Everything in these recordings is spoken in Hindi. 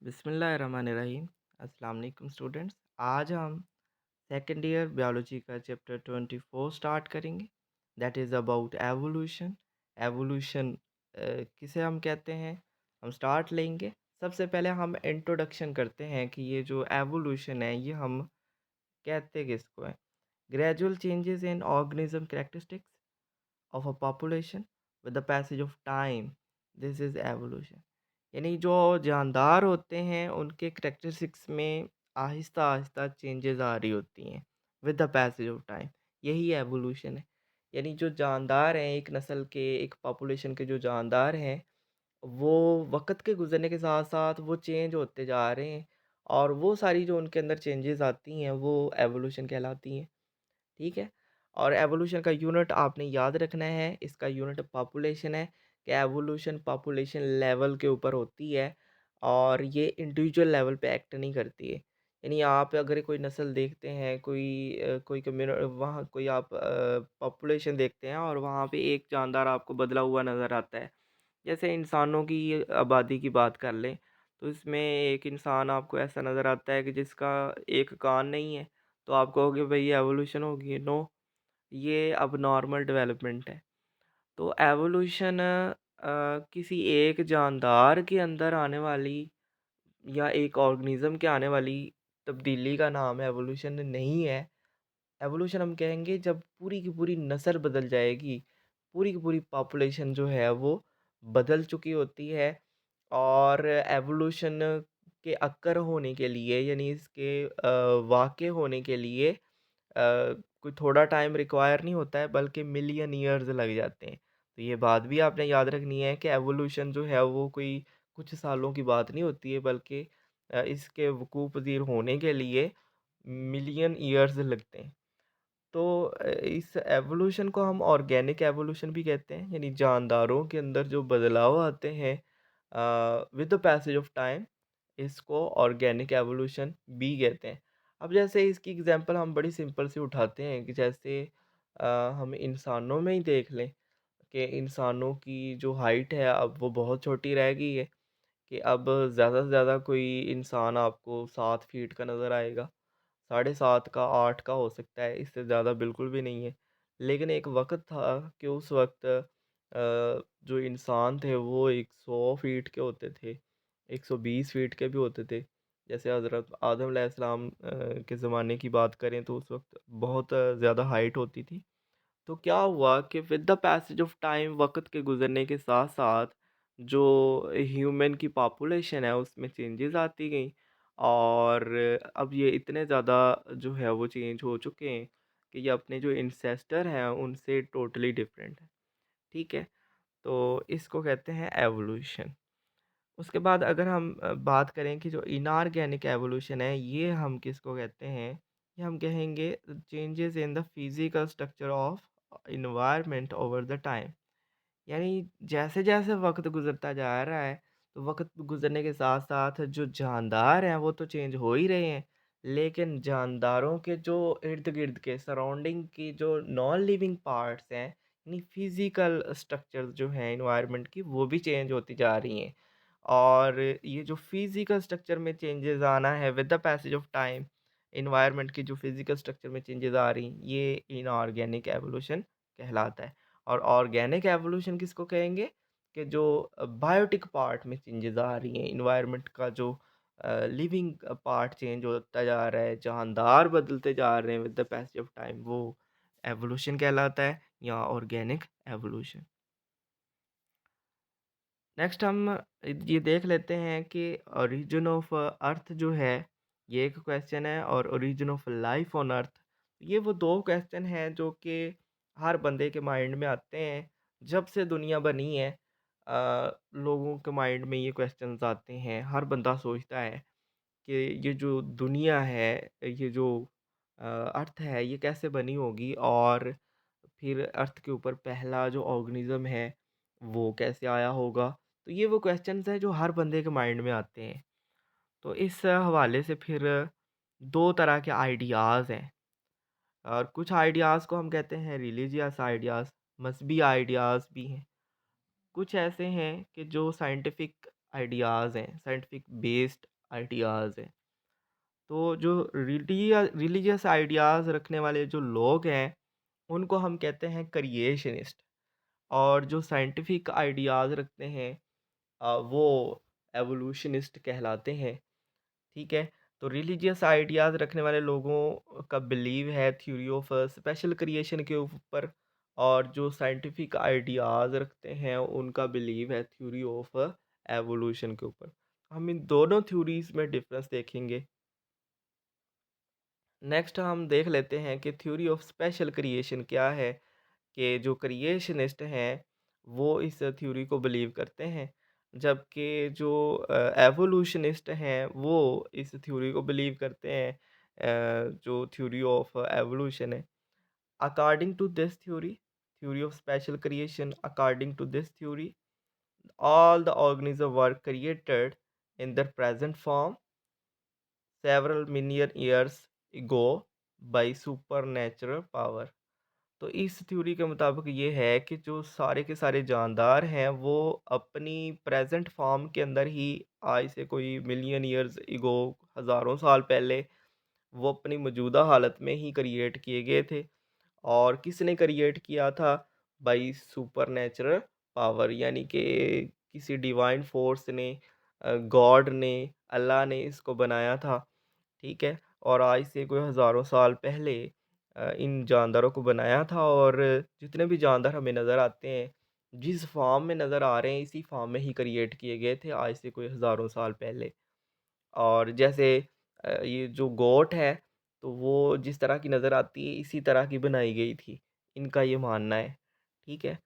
बिस्मिल्लाहिर्रहमानिर्रहीम। अस्सलाम वालेकुम स्टूडेंट्स। आज हम सेकंड ईयर बायोलॉजी का चैप्टर 24 स्टार्ट करेंगे। That is about evolution. Evolution किसे हम कहते हैं, हम स्टार्ट लेंगे। सबसे पहले हम इंट्रोडक्शन करते हैं कि ये जो एवोल्यूशन है ये हम कहते किसको है। Gradual changes in organism characteristics of a population with the passage of time, this is evolution. यानी जो जानदार होते हैं उनके करैक्टरिस्टिक्स में आहिस्ता आहिस्ता चेंजेस आ रही होती हैं with the passage of time. यही एवोल्यूशन है। यानी जो जानदार हैं एक नस्ल के, एक पॉपुलेशन के जो जानदार हैं, वो वक्त के गुजरने के साथ साथ वो चेंज होते जा रहे हैं। और वो सारी जो उनके अंदर चेंजेस आती हैं वो एवोल्यूशन कहलाती हैं। ठीक है। और एवोल्यूशन का यूनिट आपने याद रखना है, इसका यूनिट पॉपुलेशन है। कि एवोल्यूशन पॉपुलेशन लेवल के ऊपर होती है और ये इंडिविजुअल लेवल पे एक्ट नहीं करती है। यानी आप अगर कोई नस्ल देखते हैं, कोई वहाँ कोई आप पॉपुलेशन देखते हैं और वहाँ पे एक जानदार आपको बदला हुआ नज़र आता है। जैसे इंसानों की आबादी की बात कर लें, तो इसमें एक इंसान आपको ऐसा नज़र आता है कि जिसका एक कान नहीं है। तो आप कहोगे भाई ये एवोल्यूशन होगी। नो, ये अब नॉर्मल डेवलपमेंट है। तो एवोल्यूशन किसी एक जानदार के अंदर आने वाली या एक ऑर्गेनिज्म के आने वाली तब्दीली का नाम एवोल्यूशन नहीं है। एवोल्यूशन हम कहेंगे जब पूरी की पूरी नस्ल बदल जाएगी, पूरी की पूरी पॉपुलेशन जो है वो बदल चुकी होती है। और एवोल्यूशन के अक्कर होने के लिए, यानी इसके वाक़े होने के लिए कोई थोड़ा टाइम रिक्वायर नहीं होता है, बल्कि मिलियन ईयर्स लग जाते हैं। तो ये बात भी आपने याद रखनी है कि एवोल्यूशन जो है वो कोई कुछ सालों की बात नहीं होती है, बल्कि इसके वकूफ़ पज़ीर होने के लिए मिलियन ईयर्स लगते हैं। तो इस एवोल्यूशन को हम ऑर्गेनिक एवोल्यूशन भी कहते हैं, यानी जानदारों के अंदर जो बदलाव आते हैं with the passage of time, इसको ऑर्गेनिक एवोल्यूशन भी कहते हैं। अब जैसे इसकी एग्जांपल हम बड़ी सिंपल सी उठाते हैं कि जैसे हम इंसानों में ही देख लें कि इंसानों की जो हाइट है अब वो बहुत छोटी रह गई है। कि अब ज़्यादा से ज़्यादा कोई इंसान आपको 7 फीट का नज़र आएगा, 7.5 का, 8 का हो सकता है, इससे ज़्यादा बिल्कुल भी नहीं है। लेकिन एक वक़्त था कि उस वक़्त जो इंसान थे वो 100 फीट के होते थे, 120 फीट के भी होते थे। जैसे हज़रत आदम अलैहिस्सलाम के ज़माने की बात करें तो उस वक़्त बहुत ज़्यादा हाइट होती थी। तो क्या हुआ कि with the passage of time, वक़्त के गुज़रने के साथ-साथ जो ह्यूमन की पॉपुलेशन है उसमें चेंजेस आती गईं। और अब ये इतने ज़्यादा जो है वो चेंज हो चुके हैं कि ये अपने जो इंसेस्टर हैं उनसे टोटली डिफरेंट है। ठीक है? तो इसको कहते हैं एवोल्यूशन। उसके बाद अगर हम बात करें कि जो इनऑर्गेनिक एवोल्यूशन है ये हम किसको कहते हैं? ये हम कहेंगे changes in the physical structure of environment over the time. यानी जैसे-जैसे वक़्त गुज़रता जा रहा है, तो वक़्त गुज़रने के साथ-साथ जो जानदार हैं वो तो चेंज हो ही रहे हैं, लेकिन जानदारों के जो इर्द-गिर्द के सराउंडिंग की जो नॉन लिविंग पार्ट्स हैं, यानी फिज़िकल स्ट्रक्चर्स जो हैं एनवायरनमेंट की वो भी चेंज होती जा रही हैं। और ये जो फिज़िकल स्ट्रक्चर में चेंजेज़ आना है with the passage of time, environment की जो फिज़िकल स्ट्रक्चर में चेंजेज़ आ रही हैं, ये इनऑर्गेनिक एवोल्यूशन कहलाता है। और ऑर्गेनिक एवोल्यूशन किसको कहेंगे? कि जो बायोटिक पार्ट में चेंजेज़ आ रही हैं, एनवायरनमेंट का जो लिविंग पार्ट चेंज होता जा रहा है, जानदार बदलते जा रहे हैं with the passage of time, वो एवोल्यूशन कहलाता है या ऑर्गेनिक एवोल्यूशन। नेक्स्ट हम ये देख लेते हैं कि ओरिजिन ऑफ अर्थ जो है, ये एक क्वेश्चन है, और origin of life on earth, ये वो दो क्वेश्चन हैं जो कि हर बंदे के माइंड में आते हैं। जब से दुनिया बनी है लोगों के माइंड में ये क्वेश्चंस आते हैं। हर बंदा सोचता है कि ये जो दुनिया है, ये जो अर्थ है, ये कैसे बनी होगी, और फिर अर्थ के ऊपर पहला जो ऑर्गेनिज़्म है, वो कैसे आया होगा। तो ये वो क्वेश्चंस हैं जो हर बंदे के माइंड में आते हैं। तो इस हवाले से फिर 2 तरह के आइडियाज़ हैं, और कुछ आइडियाज़ को हम कहते हैं रिलीजियस आइडियाज़, मज़हबी आइडियाज़ भी हैं। कुछ ऐसे हैं कि जो साइंटिफिक आइडियाज़ हैं, साइंटिफिक बेस्ड आइडियाज़ हैं। तो जो रिलीजियस आइडियाज़ रखने वाले जो लोग हैं, उनको हम कहते हैं क्रिएशनिस्ट। और जो साइंटिफिक आइडियाज़ रखते हैं वो एवोल्यूशनिस्ट कहलाते हैं। ठीक है? तो रिलीजियस आइडियाज़ रखने वाले लोगों का बिलीव है थ्योरी ऑफ स्पेशल क्रिएशन के ऊपर, और जो साइंटिफिक आइडियाज़ रखते हैं उनका बिलीव है थ्योरी ऑफ एवोल्यूशन के ऊपर। हम इन दोनों थ्योरीज़ में डिफरेंस देखेंगे। नेक्स्ट हम देख लेते हैं कि थ्योरी ऑफ स्पेशल क्रिएशन क्या है। कि जो क्रिएशनिस्ट हैं वो इस थ्योरी को बिलीव करते हैं, जबकि जो एवोल्यूशनिस्ट हैं वो इस थ्योरी को बिलीव करते हैं, जो थ्योरी ऑफ एवोल्यूशन है। According to this theory, theory of special creation, according to this theory, all the organisms were created in their present form several million years ago by supernatural power। तो इस थ्योरी के मुताबिक ये है कि जो सारे के सारे जानदार हैं वो अपनी प्रेजेंट फॉर्म के अंदर ही आज से कोई मिलियन ईयर्स इगो, हज़ारों साल पहले, वो अपनी मौजूदा हालत में ही क्रिएट किए गए थे। और किसने क्रिएट किया था? बाई सुपरनैचुरल पावर, यानी कि किसी डिवाइन फोर्स ने, गॉड ने, अल्लाह ने इसको बनाया था। ठीक है? और आज से कोई हज़ारों साल पहले इन जानदारों को बनाया था, और जितने भी जानदार हमें नज़र आते हैं, जिस फ़ॉर्म में नज़र आ रहे हैं, इसी फ़ॉर्म में ही क्रिएट किए गए थे आज से कोई हज़ारों साल पहले। और जैसे ये जो गोट है, तो वो जिस तरह की नज़र आती है, इसी तरह की बनाई गई थी। इनका ये मानना है। ठीक है?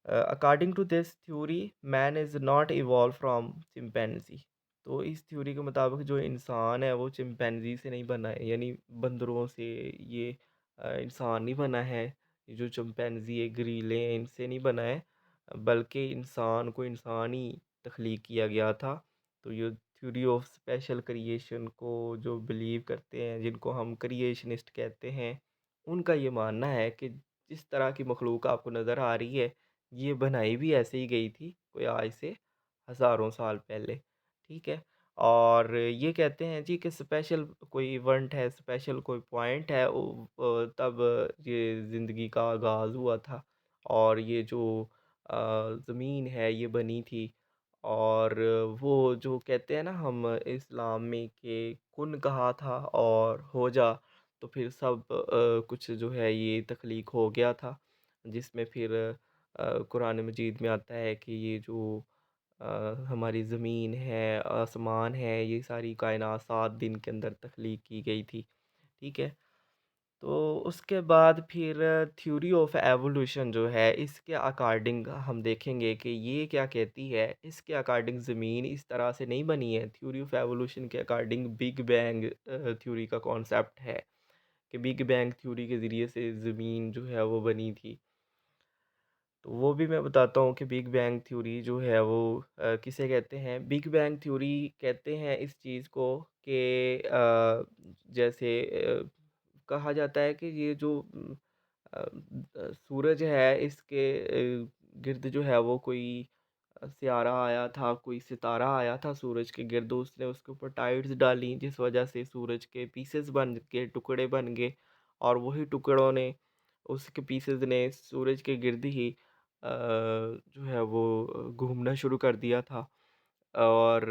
According to this theory, man is not evolve from chimpanzee. तो इस थ्योरी के मुताबिक जो इंसान है वो चिंपैंजी से नहीं बना है, यानी बंदरों से ये इंसान नहीं बना है। ये जो चिंपैंजी है, गरीले हैं, इनसे नहीं बना है, बल्कि इंसान को इंसान ही तख्लीक किया गया था। तो ये थ्योरी ऑफ स्पेशल क्रिएशन को जो बिलीव करते हैं, जिनको हम क्रिएशनिस्ट कहते हैं, उनका ये मानना है कि जिस तरह की मखलूक आपको नज़र आ रही है, ये बनाई भी ऐसे ही गई थी, कोई आज से हज़ारों साल पहले। ठीक है? और ये कहते हैं जी कि स्पेशल कोई इवेंट है, स्पेशल कोई पॉइंट है, तब ये ज़िंदगी का आगाज़ हुआ था, और ये जो ज़मीन है ये बनी थी। और वो जो कहते हैं ना हम इस्लाम में कि कुन कहा था और हो जा, तो फिर सब कुछ जो है ये तख्लीक हो गया था, जिसमें फिर कुरान मजीद में आता है कि ये जो अ, हमारी ज़मीन है, आसमान है, ये सारी कायनात 7 दिन के अंदर तख्लीक की गई थी। ठीक है? तो उसके बाद फिर थ्योरी ऑफ एवोल्यूशन जो है, इसके अकॉर्डिंग हम देखेंगे कि ये क्या कहती है। इसके अकॉर्डिंग ज़मीन इस तरह से नहीं बनी है। थ्योरी ऑफ एवोल्यूशन के अकॉर्डिंग बिग बैंग थ्योरी का कॉन्सेप्ट है कि बिग बैंग थ्योरी के ज़रिए से ज़मीन जो है वो बनी थी। तो वो भी मैं बताता हूँ कि बिग बैंग थ्योरी जो है वो किसे कहते हैं। बिग बैंग थ्योरी कहते हैं इस चीज़ को कि जैसे कहा जाता है कि ये जो सूरज है, इसके गिर्द जो है वो कोई सियारा आया था, कोई सितारा आया था सूरज के गिर्द, उसने उसके ऊपर टाइड्स डाली, जिस वजह से सूरज के पीसेस बन के टुकड़े बन गए, और वही टुकड़ों ने, उसके पीसेस ने सूरज के गिर्द ही जो है वो घूमना शुरू कर दिया था। और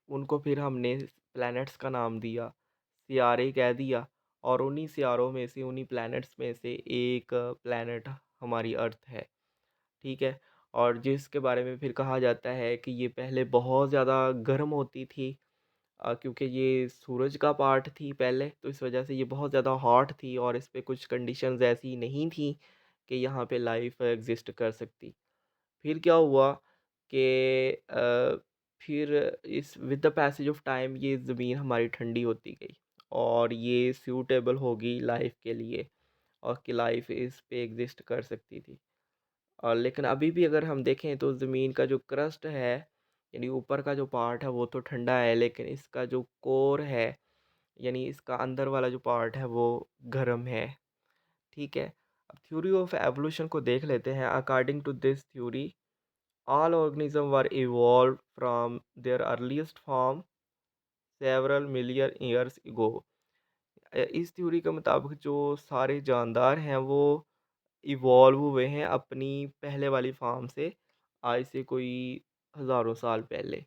उनको फिर हमने प्लैनेट्स का नाम दिया, सियारे कह दिया। और उन्हीं सियारों में से, उन्हीं प्लैनेट्स में से एक प्लैनेट हमारी अर्थ है। ठीक है? और जिसके बारे में फिर कहा जाता है कि ये पहले बहुत ज़्यादा गर्म होती थी, क्योंकि ये सूरज का पार्ट थी पहले, तो इस वजह से ये बहुत ज़्यादा हॉट थी, और इस पे कुछ कंडीशंस ऐसी नहीं थी कि यहाँ पे लाइफ एग्जिस्ट कर सकती। फिर क्या हुआ कि फिर इस with the passage of time ये ज़मीन हमारी ठंडी होती गई, और ये सूटेबल होगी लाइफ के लिए, और कि लाइफ इस पे एग्जिस्ट कर सकती थी। और लेकिन अभी भी अगर हम देखें तो ज़मीन का जो क्रस्ट है, यानी ऊपर का जो पार्ट है वो तो ठंडा है, लेकिन इसका जो कोर है, यानी इसका अंदर वाला जो पार्ट है वो गर्म है। ठीक है? अब थ्योरी ऑफ एवोल्यूशन को देख लेते हैं। According to this theory, all organisms were evolved from their earliest form several million years ago. इस थ्योरी के मुताबिक जो सारे जानदार हैं वो इवॉल्व हुए हैं अपनी पहले वाली फॉर्म से, आज से कोई हज़ारों साल पहले।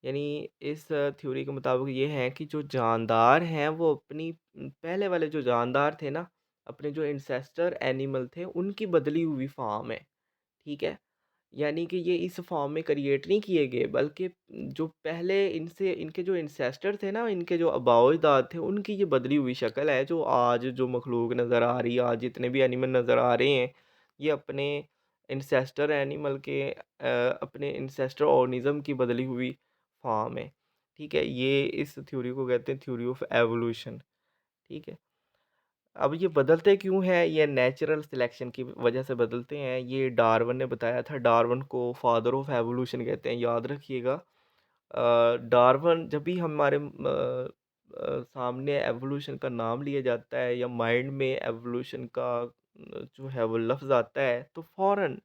यानी इस थ्योरी के मुताबिक ये है कि जो जानदार हैं वो अपनी पहले वाले जो जानदार थे ना, अपने जो इंसेस्टर एनिमल थे उनकी बदली हुई फॉर्म है, ठीक है? यानी कि ये इस फॉर्म में क्रिएट नहीं किए गए, बल्कि जो पहले इनसे इनके जो इंसेस्टर थे ना, इनके जो आबाओ-अजदाद थे, उनकी ये बदली हुई शक्ल है, जो आज जो मखलूक नज़र आ रही है, आज जितने भी एनिमल नज़र आ रहे हैं, ये अपने इंसेस्टर एनिमल के अपने इंसेस्टर ऑर्गेनिज़्म की बदली हुई फॉर्म है, ठीक है? ये इस थ्योरी को कहते हैं थ्योरी ऑफ एवोल्यूशन, ठीक है? अब ये बदलते क्यों हैं? ये नेचुरल सिलेक्शन की वजह से बदलते हैं। ये डार्विन ने बताया था, डार्विन को फादर ऑफ एवोल्यूशन कहते हैं, याद रखिएगा। डार्विन जब भी हमारे सामने एवोल्यूशन का नाम लिया जाता है या माइंड में एवोल्यूशन का जो है वो लफ्ज़ आता है, तो फ़ौरन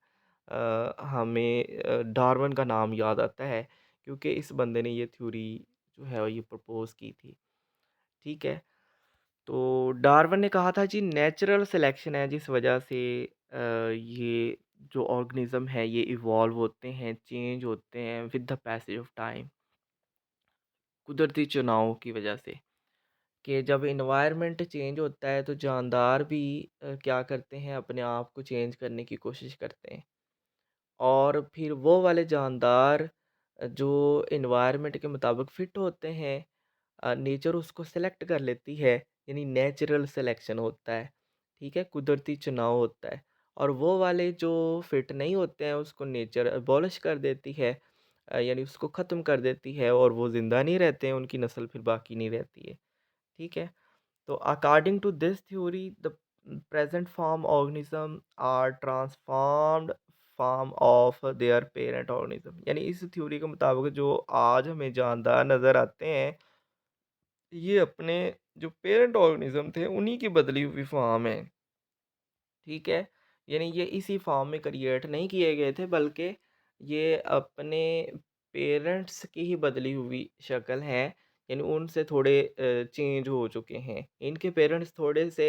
हमें डार्विन का नाम याद आता है, क्योंकि इस बंदे ने ये थ्योरी जो है ये प्रपोज़ की थी। ठीक है? तो डार्विन ने कहा था जी नेचुरल सिलेक्शन है जिस वजह से ये जो ऑर्गेनिज्म है ये इवॉल्व होते हैं, चेंज होते हैं with the passage of time, कुदरती चुनाव की वजह से, कि जब इन्वायरमेंट चेंज होता है तो जानदार भी क्या करते हैं, अपने आप को चेंज करने की कोशिश करते हैं। और फिर वो वाले जानदार जो एनवायरनमेंट के मुताबिक फिट होते हैं, नेचर उसको सेलेक्ट कर लेती है, यानी नेचुरल सिलेक्शन होता है, ठीक है? कुदरती चुनाव होता है। और वो वाले जो फिट नहीं होते हैं उसको नेचर अबॉलिश कर देती है, यानी उसको ख़त्म कर देती है और वो ज़िंदा नहीं रहते हैं, उनकी नस्ल फिर बाकी नहीं रहती है, ठीक है? तो according to this theory the present form organism are transformed form of their parent organism, यानी इस थ्योरी के मुताबिक जो आज हमें जानदार नज़र आते हैं, ये अपने जो पेरेंट ऑर्गेनिज्म थे उन्हीं की बदली हुई फॉर्म है, ठीक है? यानी ये इसी फॉर्म में क्रिएट नहीं किए गए थे, बल्कि ये अपने पेरेंट्स की ही बदली हुई शक्ल है, यानी उनसे थोड़े चेंज हो चुके हैं। इनके पेरेंट्स थोड़े से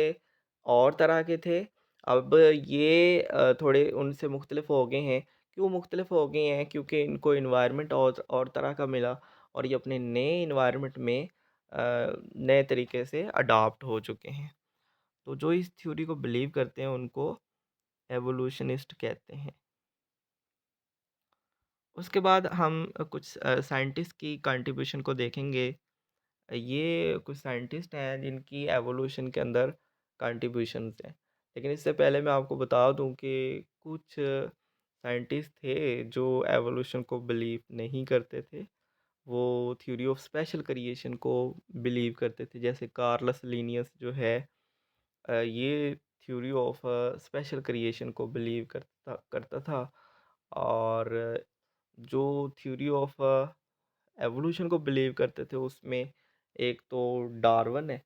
और तरह के थे, अब ये थोड़े उनसे मुख्तलिफ हो गए हैं। क्यों मुख्तलिफ हो गए हैं? क्योंकि इनको एनवायरनमेंट और तरह का मिला और ये अपने नए एनवायरनमेंट में नए तरीके से अडॉप्ट हो चुके हैं। तो जो इस थ्योरी को बिलीव करते हैं उनको एवोल्यूशनिस्ट कहते हैं। उसके बाद हम कुछ साइंटिस्ट की कंट्रीब्यूशन को देखेंगे। ये कुछ साइंटिस्ट हैं जिनकी एवोल्यूशन के अंदर कंट्रीब्यूशंस हैं। लेकिन इससे पहले मैं आपको बता दूं कि कुछ साइंटिस्ट थे जो एवोल्यूशन को बिलीव नहीं करते थे। वो थ्योरी ऑफ स्पेशल क्रिएशन को बिलीव करते थे। जैसे कार्लस लीनियस जो है, ये थ्योरी ऑफ स्पेशल क्रिएशन को बिलीव करता करता था। और जो थ्योरी ऑफ एवोल्यूशन को बिलीव करते थे उसमें एक तो डार्विन है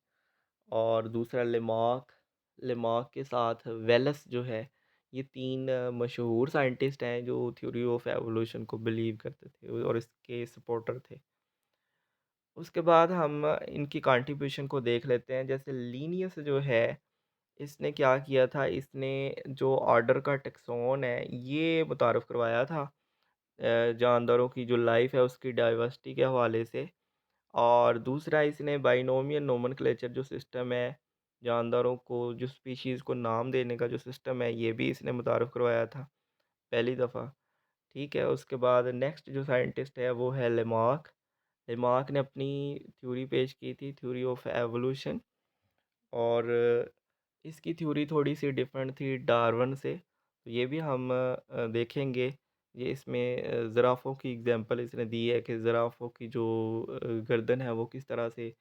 और दूसरा लेमार्क, लेमार्क के साथ वेलस जो है, ये तीन मशहूर साइंटिस्ट हैं जो थ्योरी ऑफ एवोल्यूशन को बिलीव करते थे और इसके सपोर्टर थे। उसके बाद हम इनकी कंट्रीब्यूशन को देख लेते हैं। जैसे लीनियस जो है, इसने क्या किया था, इसने जो ऑर्डर का टैक्सॉन है ये मुतारफ़ करवाया था जानदारों की जो लाइफ है उसकी डाइवर्सिटी के हवाले से। और दूसरा इसने बाइनोमियल नोमेनक्लेचर जो सिस्टम है, जानदारों को जो स्पीशीज़ को नाम देने का जो सिस्टम है, ये भी इसने मुतारफ़ करवाया था पहली दफ़ा, ठीक है? उसके बाद नेक्स्ट जो साइंटिस्ट है वो है लेमार्क। लेमार्क ने अपनी थ्योरी पेश की थी, थ्योरी ऑफ एवोल्यूशन। और इसकी थ्योरी थोड़ी-सी डिफरेंट थी डार्विन से, तो ये भी हम देखेंगे। ये इसमें ज़िराफ़ों की एग्ज़ाम्पल इसने दी है कि ज़िराफ़ों की जो गर्दन है वो किस तरह से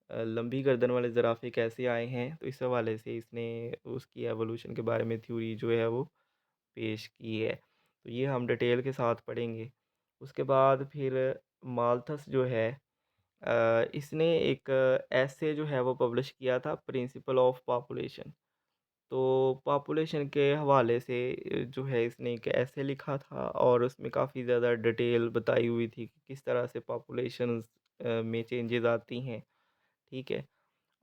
लंबी गर्दन वाले ज़िराफ़े कैसे आए हैं, तो इस हवाले से इसने उसकी एवोल्यूशन के बारे में थ्योरी जो है वो पेश की है। तो ये हम डिटेल के साथ पढ़ेंगे। उसके बाद फिर माल्थस जो है, इसने एक ऐसे जो है वो पब्लिश किया था प्रिंसिपल ऑफ पॉपुलेशन। तो पॉपुलेशन के हवाले से जो है इसने एक ऐसे लिखा था और उसमें काफ़ी ज़्यादा डिटेल बताई हुई थी कि किस तरह से पॉपुलेशंस में चेंजेज़ आती हैं, ठीक है?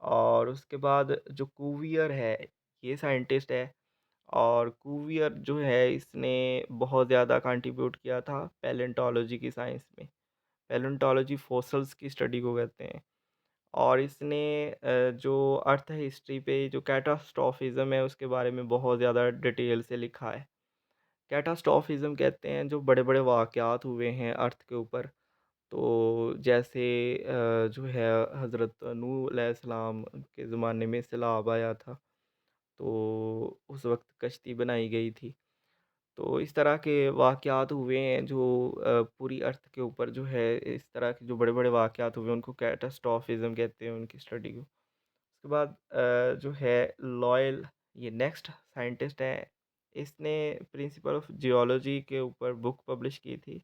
और उसके बाद जो कुवियर है, ये साइंटिस्ट है और कुवियर जो है इसने बहुत ज़्यादा कंट्रीब्यूट किया था पैलेंटोलॉजी की साइंस में। पैलेंटोलॉजी फॉसिल्स की स्टडी को कहते हैं और इसने जो अर्थ हिस्ट्री पे जो कैटास्ट्रॉफिज़्म है उसके बारे में बहुत ज़्यादा डिटेल से लिखा है। कैटास्ट्रॉफिज़्म कहते हैं जो बड़े-बड़े वाक़यात हुए हैं अर्थ के ऊपर। तो जैसे जो है हज़रत नूह अलैहिस्सलाम के ज़माने में सैलाब आया था, तो उस वक़्त कश्ती बनाई गई थी। तो इस तरह के वाक़यात हुए हैं जो पूरी अर्थ के ऊपर जो है इस तरह के जो बड़े-बड़े वाक़यात हुए हैं उनको कैटास्ट्रॉफिज़्म कहते हैं उनकी स्टडी को। उसके बाद जो है लॉयल ये नेक्स्ट साइंटिस्ट हैं। इसने प्रिंसिपल ऑफ जियोलॉजी के ऊपर बुक पब्लिश की थी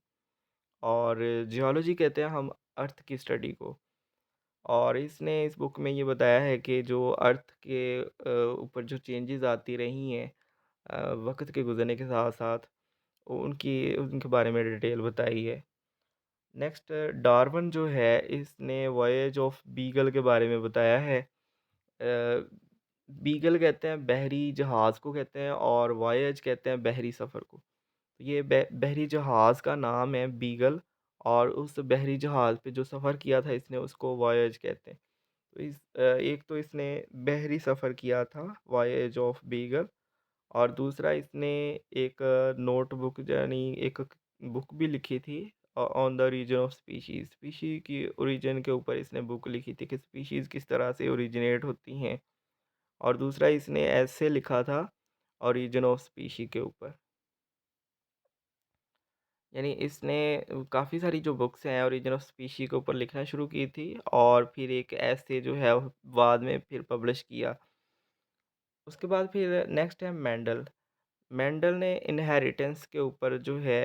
और जियोलॉजी कहते हैं हम अर्थ की स्टडी को और इसने इस बुक में ये बताया है कि जो अर्थ के ऊपर जो चेंजेस आती रही हैं वक़्त के गुज़रने के साथ-साथ उनकी उनके बारे में डिटेल बताई है। नेक्स्ट डार्विन जो है इसने वॉयेज ऑफ बीगल के बारे में बताया है। बीगल कहते हैं बहरी जहाज़ को कहते हैं और वॉयेज कहते हैं बहरी सफ़र को। तो ये बहरी जहाज़ का नाम है बीगल और उस बहरी जहाज़ पे जो सफ़र किया था इसने उसको वॉयेज कहते हैं। तो एक तो इसने बहरी सफ़र किया था वॉयेज ऑफ बीगल और दूसरा इसने एक नोटबुक यानी एक बुक भी लिखी थी on the origin of species species की ओरिजिन के ऊपर इसने बुक लिखी थी कि स्पीशीज़ किस तरह से ओरिजिनेट होती हैं और दूसरा इसने ऐसे लिखा था ओरिजिन ऑफ स्पीशी के ऊपर। यानी इसने काफ़ी सारी जो बुक्स हैं ओरिजिन ऑफ स्पीशी के ऊपर लिखना शुरू की थी और फिर एक ऐसे जो है बाद में फिर पब्लिश किया। उसके बाद फिर नेक्स्ट है मेंडल। मेंडल ने इनहेरिटेंस के ऊपर जो है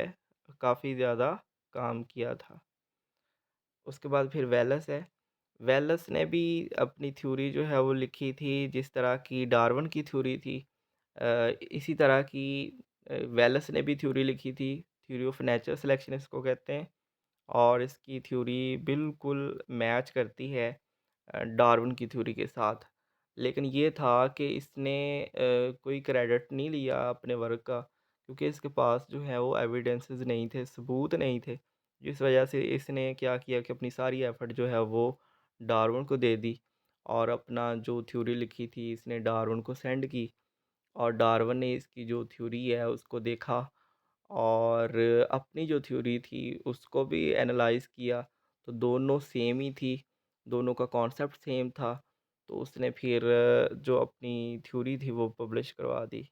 काफ़ी ज़्यादा काम किया था। उसके बाद फिर वेलस है। वेलस ने भी अपनी थ्योरी जो है वो लिखी थी जिस तरह की डार्विन की थ्योरी थी। इसी तरह की वेलस ने भी थ्योरी लिखी थी, थ्योरी ऑफ नेचुरल सिलेक्शन इसको कहते हैं और इसकी थ्योरी बिल्कुल मैच करती है डार्विन की थ्योरी के साथ। लेकिन ये था कि इसने कोई क्रेडिट नहीं लिया अपने वर्क का क्योंकि इसके पास जो है वो एविडेंसेस नहीं थे, सबूत नहीं थे। जिस वजह से इसने क्या किया कि अपनी सारी एफ़र्ट जो है वो डार्विन को दे दी और अपना जो थ्योरी लिखी थी इसने डार्विन को सेंड की और डार्विन ने इसकी जो थ्योरी है उसको देखा और अपनी जो थ्योरी थी उसको भी एनालाइज़ किया, तो दोनों सेम ही थी, दोनों का कॉन्सेप्ट सेम था, तो उसने फिर जो अपनी थ्योरी थी वो पब्लिश करवा दी।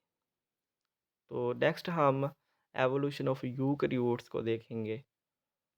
तो नेक्स्ट हम एवोल्यूशन ऑफ यूकैरियोट्स को देखेंगे।